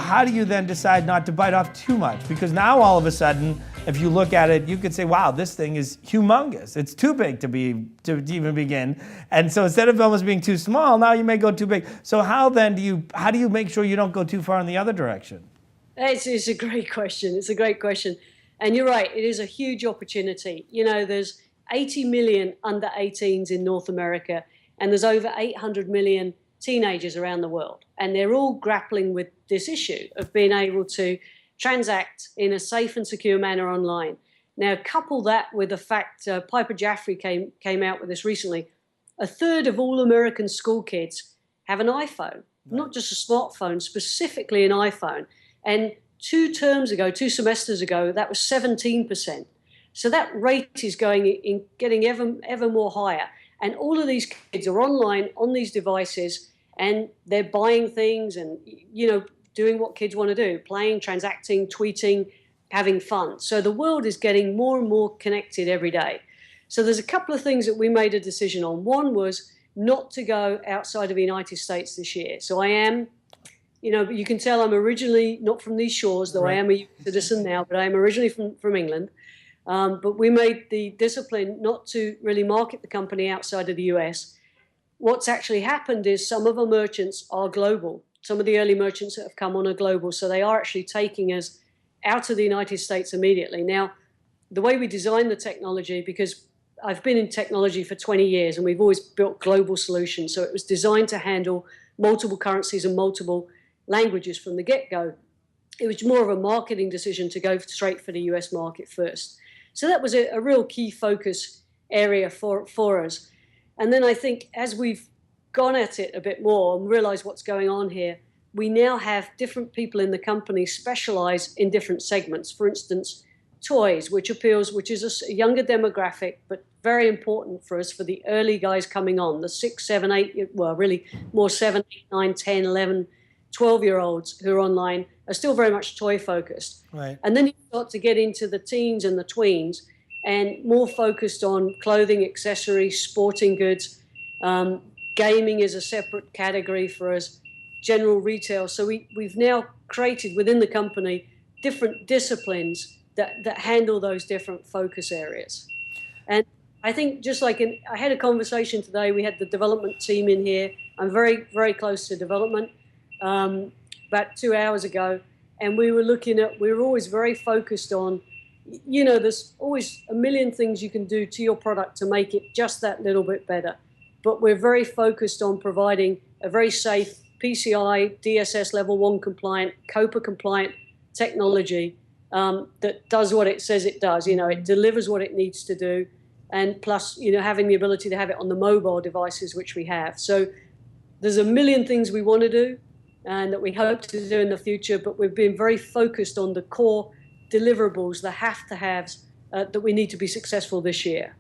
how do you then decide not to bite off too much? Because now all of a sudden, if you look at it, you could say, wow, this thing is humongous. It's too big to even begin. And so instead of almost being too small, now you may go too big. So how do you make sure you don't go too far in the other direction? It's a great question. It's a great question. And you're right, it is a huge opportunity. You know, there's 80 million under 18s in North America, and there's over 800 million teenagers around the world. And they're all grappling with this issue of being able to transact in a safe and secure manner online. Now, couple that with the fact Piper Jaffray came out with this recently. A third of all American school kids have an iPhone, not just a smartphone, specifically an iPhone. And 2 semesters ago, that was 17%. So that rate is getting ever more higher. And all of these kids are online on these devices, and they're buying things and, you know, doing what kids want to do, playing, transacting, tweeting, having fun. So the world is getting more and more connected every day. So there's a couple of things that we made a decision on. One was not to go outside of the United States this year. So I am, you know, you can tell I'm originally not from these shores, though right. I am a citizen now, but I am originally from England. But we made the discipline not to really market the company outside of the US. What's actually happened is some of our merchants are global. Some of the early merchants that have come on are global, so they are actually taking us out of the United States immediately. Now, the way we designed the technology, because I've been in technology for 20 years and we've always built global solutions, so it was designed to handle multiple currencies and multiple languages from the get-go. It was more of a marketing decision to go straight for the US market first. So that was a real key focus area for us. And then I think as we've gone at it a bit more and realized what's going on here, we now have different people in the company specialize in different segments. For instance, toys, which is a younger demographic, but very important for us for the early guys coming on, the 6, 7, 8, well, really more 7, 8, 9, 10, 11, 12-year-olds who are online are still very much toy focused. Right. And then you start to get into the teens and the tweens and more focused on clothing, accessories, sporting goods. Gaming is a separate category for us, general retail. So we've now created within the company different disciplines that handle those different focus areas. And I think just like I had a conversation today, we had the development team in here. I'm very, very close to development. About 2 hours ago, and we were always very focused on, you know, there's always a million things you can do to your product to make it just that little bit better. But we're very focused on providing a very safe PCI, DSS level 1 compliant, COPA compliant technology that does what it says it does. You know, it delivers what it needs to do, and plus, you know, having the ability to have it on the mobile devices, which we have. So there's a million things we want to do and that we hope to do in the future, but we've been very focused on the core deliverables, the have-to-haves that we need to be successful this year.